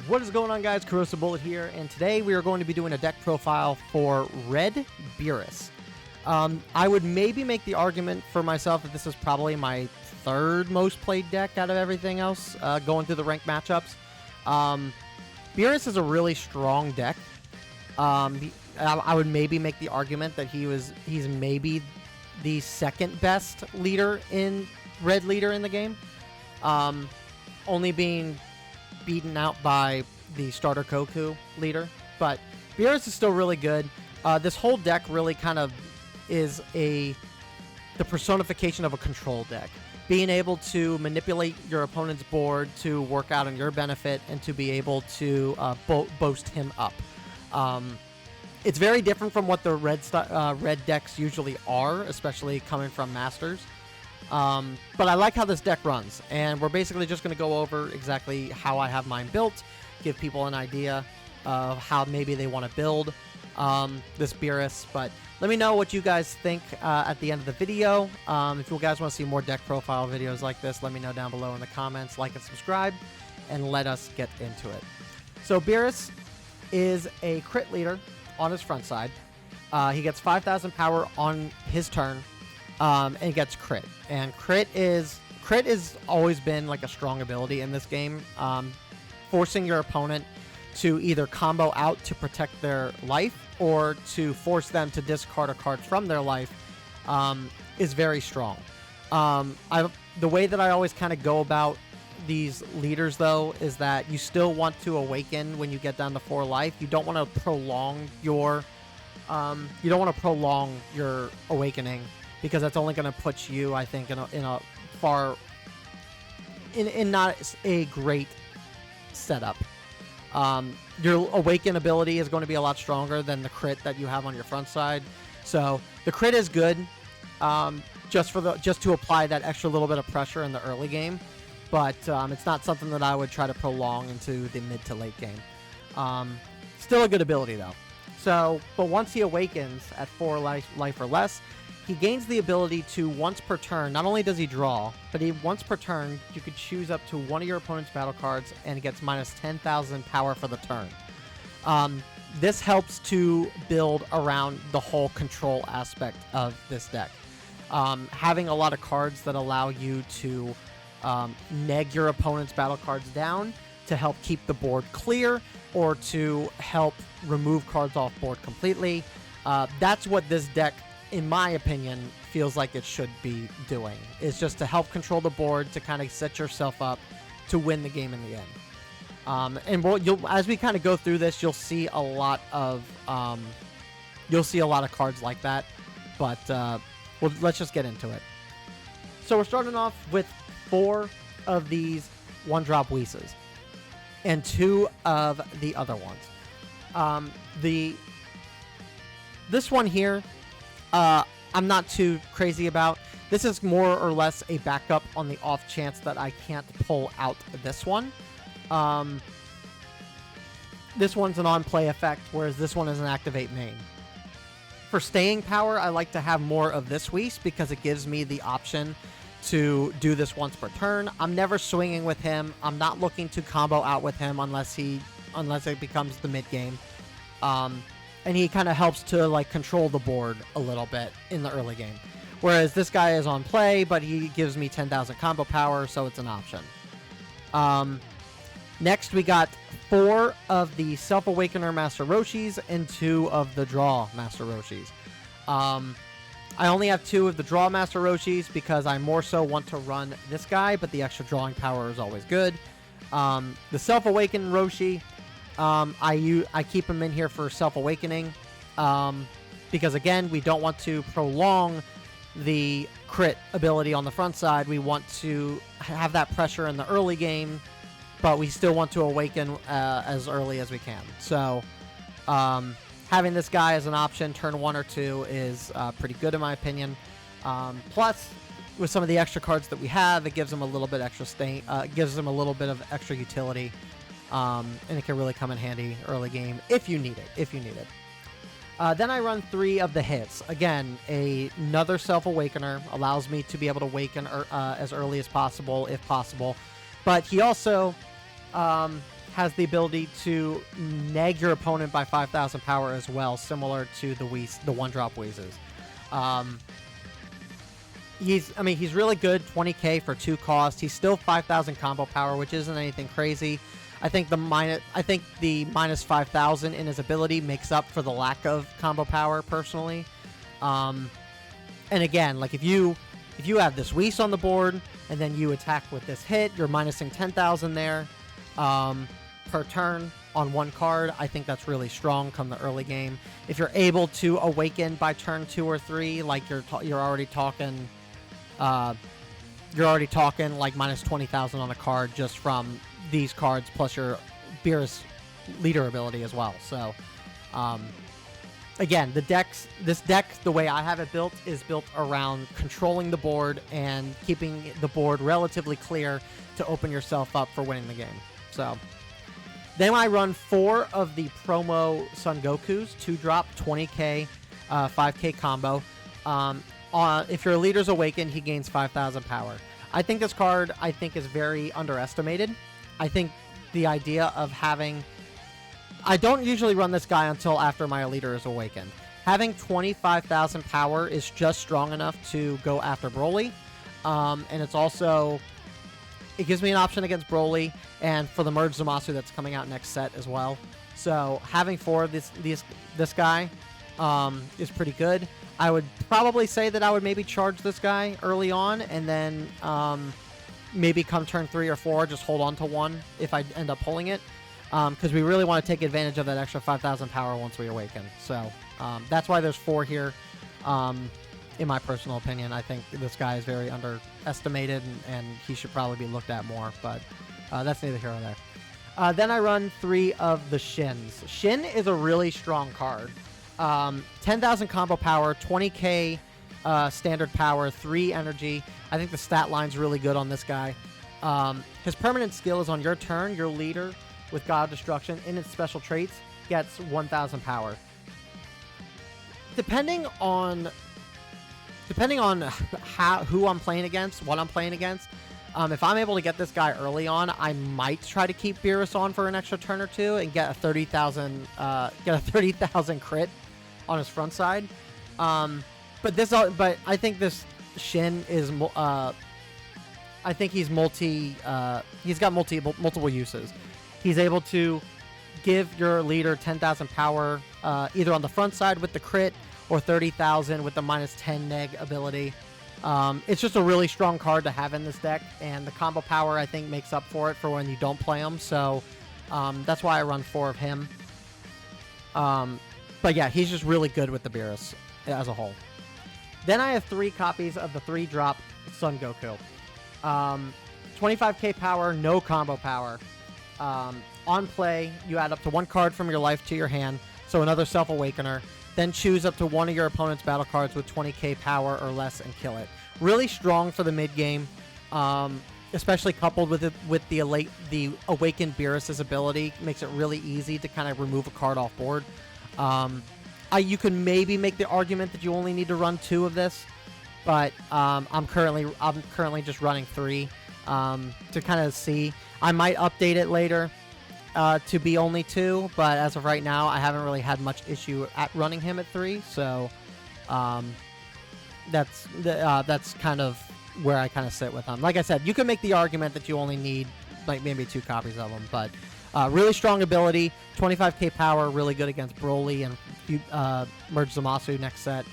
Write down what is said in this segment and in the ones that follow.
What is going on, guys? Corrosive Bullet here, and today we are going to be doing a deck profile for Red Beerus. I would maybe make the argument for myself that this is probably my third most played deck out of everything else, going through the ranked matchups. Beerus is a really strong deck. I would maybe make the argument that he's maybe the second best leader in red leader in the game, only being beaten out by the starter Koku leader. But Beerus is still really good. This whole deck really kind of is the personification of a control deck, being able to manipulate your opponent's board to work out on your benefit and to be able to boast him up. It's very different from what the red decks usually are, especially coming from Masters. But I like how this deck runs, and we're basically just going to go over exactly how I have mine built, give people an idea of how maybe they want to build this Beerus. But let me know what you guys think at the end of the video. If you guys want to see more deck profile videos like this, let me know down below in the comments. Like and subscribe, and let us get into it. So Beerus is a crit leader on his front side. He gets 5,000 power on his turn, and gets crit. And crit is always been like a strong ability in this game, forcing your opponent to either combo out to protect their life or to force them to discard a card from their life, is very strong. The way that I always kind of go about these leaders, though, is that you still want to awaken when you get down to 4 life. You don't want to prolong your awakening, because that's only going to put you, I think, in not a great setup. Your awaken ability is going to be a lot stronger than the crit that you have on your front side. So the crit is good, just to apply that extra little bit of pressure in the early game, but it's not something that I would try to prolong into the mid to late game. Still a good ability, though. So, but once he awakens at 4 life or less, he gains the ability to, once per turn, not only does he draw, but once per turn, you could choose up to one of your opponent's battle cards, and it gets minus 10,000 power for the turn. This helps to build around the whole control aspect of this deck. Having a lot of cards that allow you to neg your opponent's battle cards down to help keep the board clear, or to help remove cards off board completely. That's what this deck, in my opinion, feels like it should be doing. Is just to help control the board, to kind of set yourself up to win the game in the end. And as we kind of go through this, you'll see a lot of cards like that. But well, let's just get into it. So we're starting off with 4 of these 1-drop Whis and 2 of the other ones. This one here, I'm not too crazy about. This is more or less a backup on the off chance that I can't pull out this one. This one's an on-play effect, whereas this one is an activate main. For staying power, I like to have more of this Whis because it gives me the option to do this once per turn. I'm never swinging with him. I'm not looking to combo out with him unless it becomes the mid game. And he kind of helps to like control the board a little bit in the early game. Whereas this guy is on play, but he gives me 10,000 combo power, so it's an option. Next, we got 4 of the Self-Awakener Master Roshis and 2 of the Draw Master Roshis. I only have 2 of the Draw Master Roshis because I more so want to run this guy, but the extra drawing power is always good. The Self-Awakened Roshi, I keep him in here for Self-Awakening, because again, we don't want to prolong the crit ability on the front side. We want to have that pressure in the early game, but we still want to awaken as early as we can. So having this guy as an option turn 1 or 2 is pretty good in my opinion. Plus, with some of the extra cards that we have, it gives them a little bit extra gives them a little bit of extra utility. And it can really come in handy early game if you need it. Then I run 3 of the hits. Again, another Self-Awakener allows me to be able to awaken as early as possible, if possible. But he also has the ability to neg your opponent by 5,000 power as well, similar to the one-drop Wheezes. He's really good, 20k for 2 cost. He's still 5,000 combo power, which isn't anything crazy. I think the minus 5,000 in his ability makes up for the lack of combo power, personally. And again, like if you have this Whis on the board and then you attack with this hit, you're minusing 10,000 there per turn on 1 card. I think that's really strong come the early game. If you're able to awaken by turn 2 or 3, like you're already talking like minus 20,000 on a card just from these cards, plus your Beerus leader ability as well. So, again, this deck, the way I have it built, is built around controlling the board and keeping the board relatively clear to open yourself up for winning the game. So, then I run 4 of the promo Son Gokus, 2-drop, 20k, 5k combo. If your leader's awakened, he gains 5,000 power. I think this card, is very underestimated. I think the idea of having... I don't usually run this guy until after my leader is awakened. Having 25,000 power is just strong enough to go after Broly. And it's also... It gives me an option against Broly and for the Merge Zamasu that's coming out next set as well. So having 4 of this guy is pretty good. I would probably say that I would maybe charge this guy early on, and then maybe come turn 3 or 4, just hold on to 1 if I end up pulling it. Because we really want to take advantage of that extra 5,000 power once we awaken. So that's why there's 4 here. In my personal opinion, I think this guy is very underestimated, and he should probably be looked at more, but that's neither here nor there. Then I run 3 of the Shins. Shin is a really strong card. 10,000 combo power, 20k standard power, 3 energy. I think the stat line's really good on this guy. His permanent skill is on your turn. Your leader with God of Destruction in its special traits gets 1,000 power. Depending on who I'm playing against, what I'm playing against, if I'm able to get this guy early on, I might try to keep Beerus on for an extra turn or 2 and get a 30,000 crit on his front side. But I think this Shin is I think he's he's got multiple uses. He's able to give your leader 10,000 power either on the front side with the crit or 30,000 with the minus 10 neg ability. It's just a really strong card to have in this deck, and the combo power, I think, makes up for it for when you don't play him. So that's why I run 4 of him. But yeah, he's just really good with the Beerus as a whole. Then I have 3 copies of the 3-drop Son Goku. 25k power, no combo power. On play, you add up to 1 card from your life to your hand, so another Self-Awakener. Then choose up to 1 of your opponent's battle cards with 20k power or less and kill it. Really strong for the mid game, especially coupled with the Awakened Beerus' ability. Makes it really easy to kind of remove a card off board. You can maybe make the argument that you only need to run 2 of this, but I'm currently just running 3 to kind of see. I might update it later to be only 2, but as of right now, I haven't really had much issue at running him at 3. So that's kind of where I kind of sit with him. Like I said, you can make the argument that you only need like maybe 2 copies of him, but really strong ability, 25k power, really good against Broly and Merge Zamasu next set.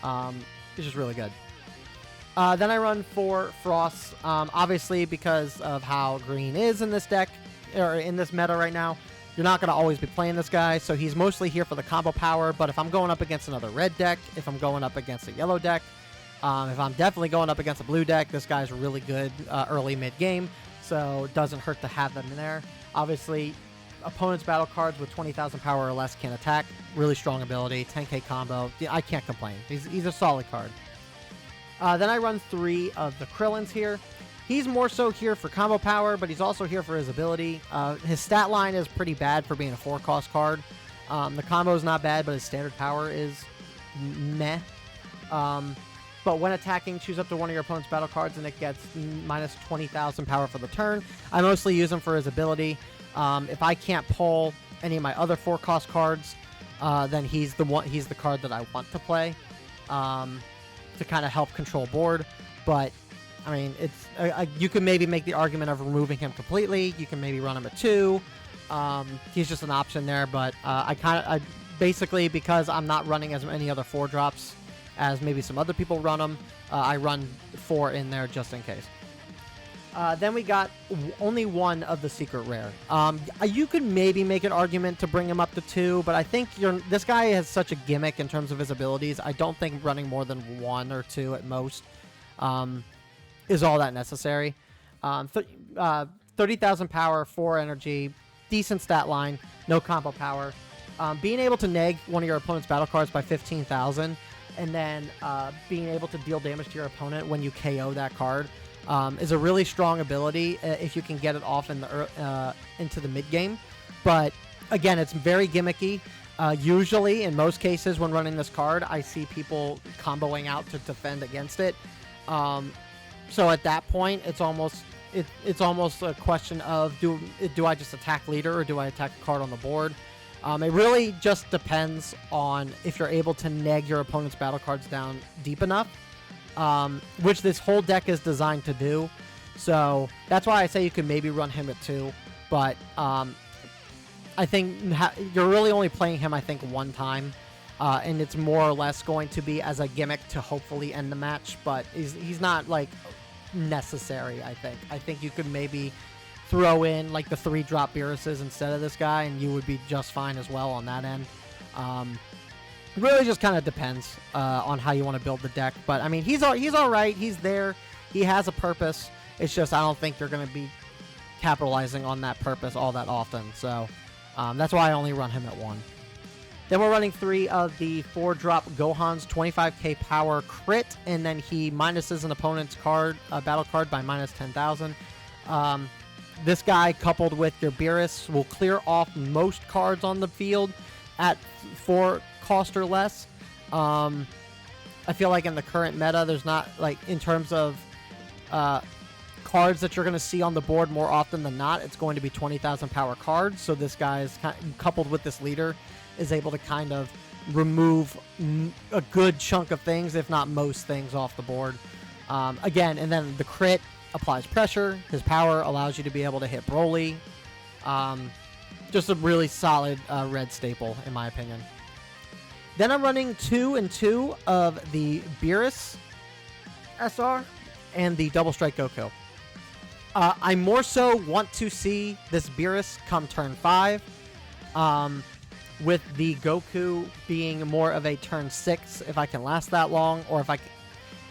It's just really good. Then I run 4 Frosts, obviously because of how green is in this deck, or in this meta right now. You're not going to always be playing this guy, so he's mostly here for the combo power, but if I'm going up against another red deck, if I'm going up against a yellow deck, if I'm definitely going up against a blue deck, this guy's really good early mid-game, so it doesn't hurt to have them in there. Obviously, opponent's battle cards with 20,000 power or less can attack. Really strong ability, 10k combo. I can't complain. He's a solid card. Then I run 3 of the Krillins here. He's more so here for combo power, but he's also here for his ability. His stat line is pretty bad for being a 4-cost card. The combo is not bad, but his standard power is meh. but when attacking, choose up to one of your opponent's battle cards, and it gets minus 20,000 power for the turn. I mostly use him for his ability. If I can't pull any of my other 4-cost cards, then he's the card that I want to play to kind of help control board. But I mean, it's you can maybe make the argument of removing him completely. You can maybe run him at 2. He's just an option there, but I basically, because I'm not running as many other 4-drops as maybe some other people run them, I run 4 in there just in case. Then we got only one of the secret rare. You could maybe make an argument to bring him up to 2, but I think this guy has such a gimmick in terms of his abilities. I don't think running more than 1 or 2 at most is all that necessary. 30,000 power, 4 energy, decent stat line, no combo power. Being able to neg one of your opponent's battle cards by 15,000, and then being able to deal damage to your opponent when you KO that card is a really strong ability if you can get it off in the into the mid game. But again, it's very gimmicky. Usually, in most cases, when running this card, I see people comboing out to defend against it. So at that point, it's almost a question of do I just attack leader or do I attack the card on the board? It really just depends on if you're able to neg your opponent's battle cards down deep enough, which this whole deck is designed to do. So that's why I say you could maybe run him at 2, but I think you're really only playing him, I think, 1 time, and it's more or less going to be as a gimmick to hopefully end the match, but he's not, like, necessary, I think. I think you could maybe throw in, like, the 3-drop Beeruses instead of this guy, and you would be just fine as well on that end. It really just kind of depends on how you want to build the deck, but, I mean, he's all right. He's there. He has a purpose. It's just I don't think you're going to be capitalizing on that purpose all that often, so that's why I only run him at 1. Then we're running 3 of the 4-drop Gohan's 25k power crit, and then he minuses an opponent's battle card by minus 10,000. This guy, coupled with your Beerus, will clear off most cards on the field at 4 cost or less. I feel like in the current meta, there's not, like, in terms of cards that you're going to see on the board more often than not, it's going to be 20,000 power cards. So this guy is coupled with this leader is able to kind of remove a good chunk of things, if not most things, off the board. Again, and then the crit applies pressure. His power allows you to be able to hit Broly. Just a really solid red staple, in my opinion. Then I'm running 2 and 2 of the Beerus SR and the Double Strike Goku. I more so want to see this Beerus come turn 5, with the Goku being more of a turn 6 if I can last that long, or if I can.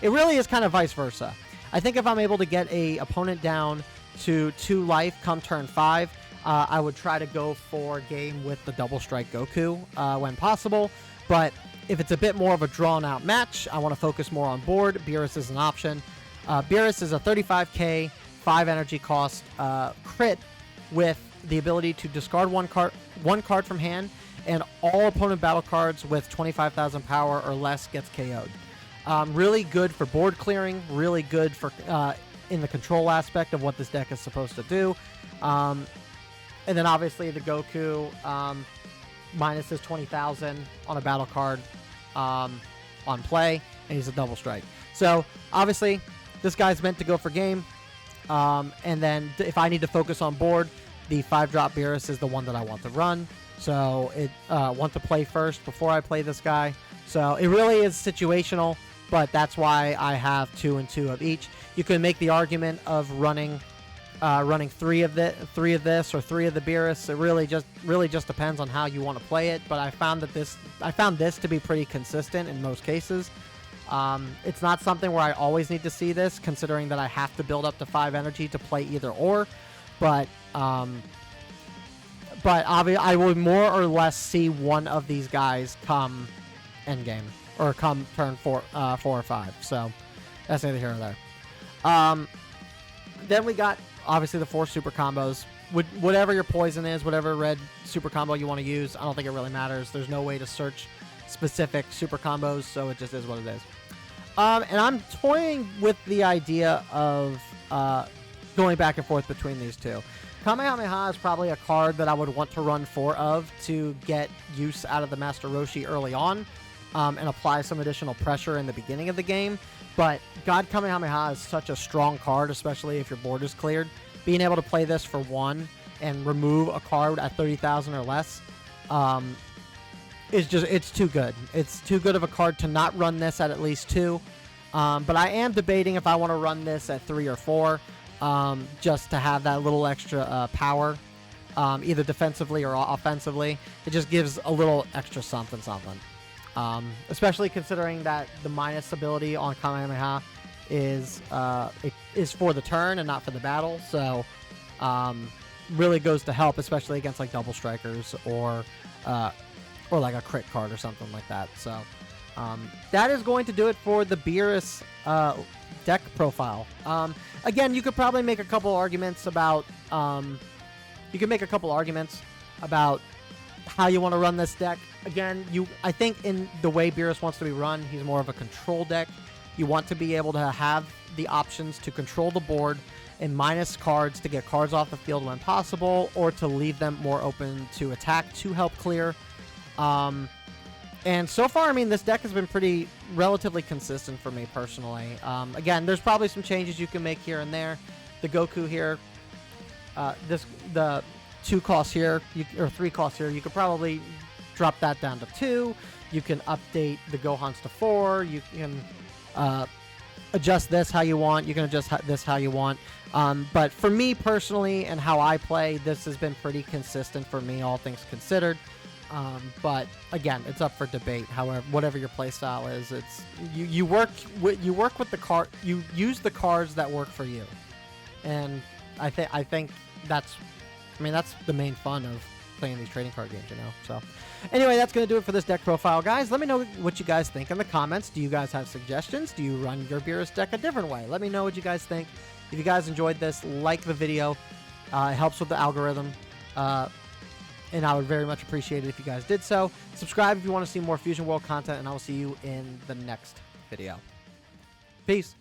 It really is kind of vice versa. I think if I'm able to get a opponent down to 2 life come turn 5, I would try to go for game with the Double Strike Goku when possible. But if it's a bit more of a drawn-out match, I want to focus more on board, Beerus is an option. Beerus is a 35k, 5 energy cost crit with the ability to discard one card from hand, and all opponent battle cards with 25,000 power or less gets KO'd. Really good for board clearing, really good for in the control aspect of what this deck is supposed to do. And then obviously the Goku minus his 20,000 on a battle card on play, and he's a double strike. So obviously this guy's meant to go for game. And then if I need to focus on board, the 5-drop Beerus is the one that I want to run. So it want to play first before I play this guy. So it really is situational, but that's why I have 2 and 2 of each. You can make the argument of running 3 of this or 3 of the Beerus. It really just depends on how you want to play it. But I found this to be pretty consistent in most cases. It's not something where I always need to see this, considering that I have to build up to 5 energy to play either or. But obviously, I will more or less see one of these guys come endgame or come turn 4 or 5. So that's neither here nor there. Then we got obviously the 4 super combos. Whatever your poison is, whatever red super combo you want to use, I don't think it really matters. There's no way to search specific super combos, so it just is what it is. And I'm toying with the idea of going back and forth between these two. Kamehameha is probably a card that I would want to run 4 of to get use out of the Master Roshi early on and apply some additional pressure in the beginning of the game. But God Kamehameha is such a strong card, especially if your board is cleared. Being able to play this for 1 and remove a card at 30,000 or less it's too good. It's too good of a card to not run this at least 2. But I am debating if I want to run this at 3 or 4. Just to have that little extra power, either defensively or offensively. It just gives a little extra something. Especially considering that the minus ability on Kamehameha is for the turn and not for the battle. So really goes to help, especially against like double strikers or like a crit card or something like that. So that is going to do it for the Beerus deck profile. Again, you could probably make a couple arguments about how you want to run this deck. Again, I think in the way Beerus wants to be run, he's more of a control deck. You want to be able to have the options to control the board and minus cards to get cards off the field when possible, or to leave them more open to attack to help clear. And so far, I mean, this deck has been relatively consistent for me personally. Again, there's probably some changes you can make here and there. The Goku here, the 2 costs here, or 3 costs here, you could probably drop that down to 2. You can update the Gohans to 4. You can adjust this how you want. You can adjust this how you want. But for me personally and how I play, this has been pretty consistent for me, all things considered. But again, it's up for debate. However, whatever your playstyle is, you work with the card. You use the cards that work for you, and I think that's the main fun of playing these trading card games, So anyway, that's gonna do it for this deck profile, guys. Let me know what you guys think in the comments. Do you guys have suggestions? Do you run your Beerus deck a different way? Let me know what you guys think. If you guys enjoyed this, like the video. It helps with the algorithm. And I would very much appreciate it if you guys did so. Subscribe if you want to see more Fusion World content, and I will see you in the next video. Peace.